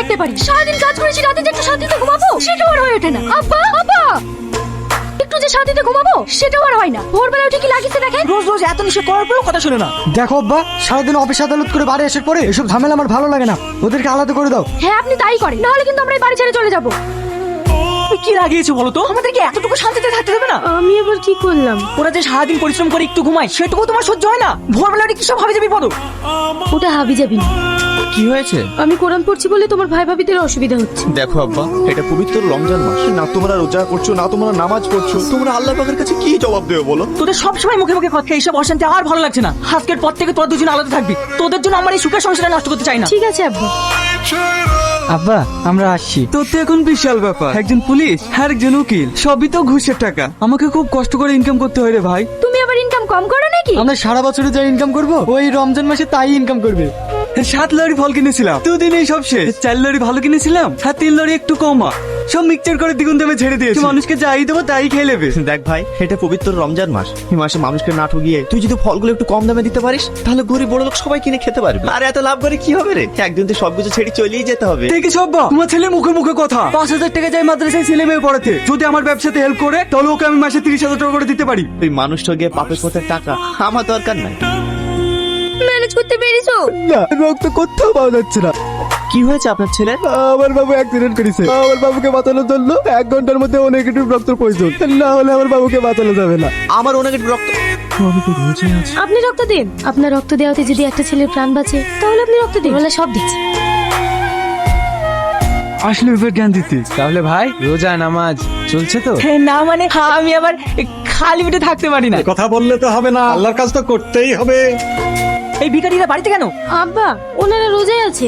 থাকতে পারি। সারাদিন কাজ করেছি, রাতে যে একটু শান্তিতে ঘুমাবো সেটাও আর হয়ে ওঠে না। আব্বা আব্বা, একটু যে শান্তিতে ঘুমাবো সেটাও আর হয় না। ভোরবেলা উঠে কি লাগিয়েছে দেখেন। রোজ রোজ এত নিষেধ করার পরেও কথা শুনে না। দেখো আব্বা, সারাদিন অফিস আদালত করে বাড়ি আসার পরে এসব ঝামেলা আমার ভালো লাগে না, ওদেরকে আলাদা করে দাও। হ্যাঁ আপনি তাই করেন, নাহলে কিন্তু আমরা এই বাড়ি ছেড়ে চলে যাবো। কি লাগিয়েছো বলো তো? আমাদেরকে এতটুকু শান্তিতে থাকতে দেবে না? আমি এবার কি করলাম? ওরা যে সারাদিন পরিশ্রম করে একটু ঘুমায় সেটুকু তোমার সহ্য হয় না? ভোরবেলা উঠে কি সব ভাবে যাবি বলো? ওটা হাবি যাবি না। কি হয়েছে? আমি কোরআন পড়ছি বলে তোমার ভাই ভাবিদের অসুবিধা হচ্ছে। দেখো আব্বা, এটা পবিত্র রমজান মাস, না তোমরা রোজা করছো না তোমরা নামাজ পড়ছো, তোমরা আল্লাহ পাকের কাছে কি জবাব দেবে বলো? তোদের সবসময় মুখে মুখে কথা, এইসব অশান্তি আর ভালো লাগছে না। আজকের পর থেকে তোরা দুজন আলাদা থাকবি। তোদের জন্য আমার এই সুখের সংসারটা নষ্ট করতে চাই না। ঠিক আছে আব্বা। আব্বা আমরা আসছি। তোর তো এখন বিশাল ব্যাপার, একজন পুলিশ আর একজন উকিল, সবই তো ঘুষের টাকা। আমাকে খুব কষ্ট করে ইনকাম করতে হয় রে ভাই। তুমি আবার ইনকাম কম করো নাকি? আমরা সারা বছরে যা ইনকাম করবো ওই রমজান মাসে তাই ইনকাম করবে। 7 লরি ফল কিনেছিলাম, 2 দিনেই সব শেষ। 4 লরি ভালো কিনেছিলাম, আর 3 লরি একটু কমা, সব মিক্সচার করে দ্বিগুণ দামে ছেড়ে দিয়েছি। মানুষকে যাই দেবো তাই খেয়ে নেবে। দেখ ভাই, এটা পবিত্র রমজান মাস, এই মাসে মানুষকে না ঠকিয়ে তুই যদি ফলগুলো একটু কম দামে দিতে পারিস তাহলে গরিব বড় লোক সবাই কিনে খেতে পারবে। আর এত লাভ করে কি হবে রে? একদিন তো সবকিছু ছেড়ে চলেই যেতে হবে। দেখেছ আব্বা, তোমার ছেলে মুখে মুখে কথা। 5,000 টাকা যায় মাদ্রাসায় ছেলে মেয়ে পড়াতে, যদি আমার ব্যবসাতে হেল্প করে তাহলে ওকে আমি মাসে 30,000 টাকা করে দিতে পারি। তুই মানুষ ঠকিয়ে পাপের পথে টাকা আমার দরকার নাই। ম্যানেজ করতে পেরেছো? না, রক্ত কোথাও পাওয়া যাচ্ছে না। কি হয়েছে আপনার ছেলের? আমার বাবু অ্যাক্সিডেন্ট করেছে। আমার বাবুকে বাঁচানোর জন্য 1 ঘন্টার মধ্যে ও নেগেটিভ রক্ত প্রয়োজন, না হলে আমার বাবুকে বাঁচানো যাবে না। আমার অনেক রক্ত। আপনি রক্ত দিন। আপনার রক্ত দেওয়াতে যদি একটা ছেলের প্রাণ বাঁচে তাহলে আপনি রক্ত দিন। বলে সব দিচ্ছে। আসলে এবার জ্ঞান দিতে। তাহলে ভাই রোজা নামাজ চলছে তো? না মানে আমি আবার খালি পেটে থাকতে পারি না। কথা বললে তো হবে না, আল্লাহর কাজ তো করতেই হবে। এই ভিখারিরা বাড়িতে কেন? আব্বা ওনারা রোজায় আছে।